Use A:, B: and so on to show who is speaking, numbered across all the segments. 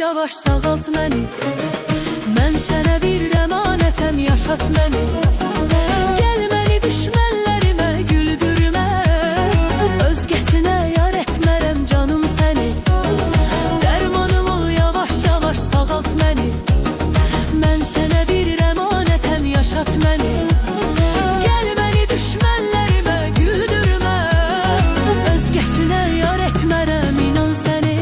A: yavaş sağalt məni. Mən sənə bir əmanətəm, yaşat məni. Gəl məni düşmənlərimə güldürmə, özgəsinə yar etmərəm canım səni. Dərmanım ol, yavaş yavaş sağalt məni. Mən sənə bir əmanətəm, yaşat məni. Gəl məni düşmənlərimə güldürmə, özgəsinə yar etmərəm, inan səni.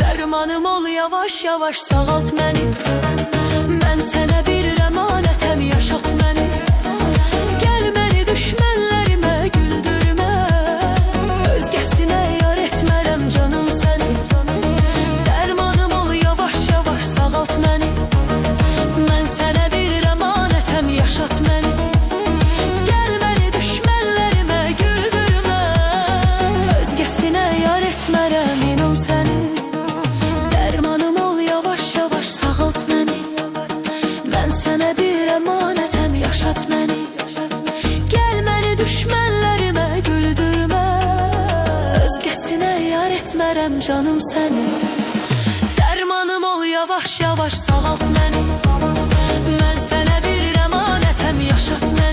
A: Dərmanım ol, yavaş yavaş sağalt məni. Mən sənə bir əmanətəm, yaşat məni. Gəl məni düşmənlərimə güldürmə, özgəsinə yar etmərəm canım səni. Dərmanım ol, yavaş yavaş sağalt məni. Mən sənə bir əmanətəm, yaşat məni. Gəl məni düşmənlərimə güldürmə, özgəsinə yar etmərəm, inan səni. Dərmanım ol, yavaş yavaş sağalt məni. Mən sənə bir əmanətəm, yaşat məni. Gəl məni düşmənlərimə güldürmə, özgəsinə yar etmərəm canım səni. Dərmanım ol, yavaş yavaş sağalt məni. Mən sənə bir əmanətəm, yaşat məni.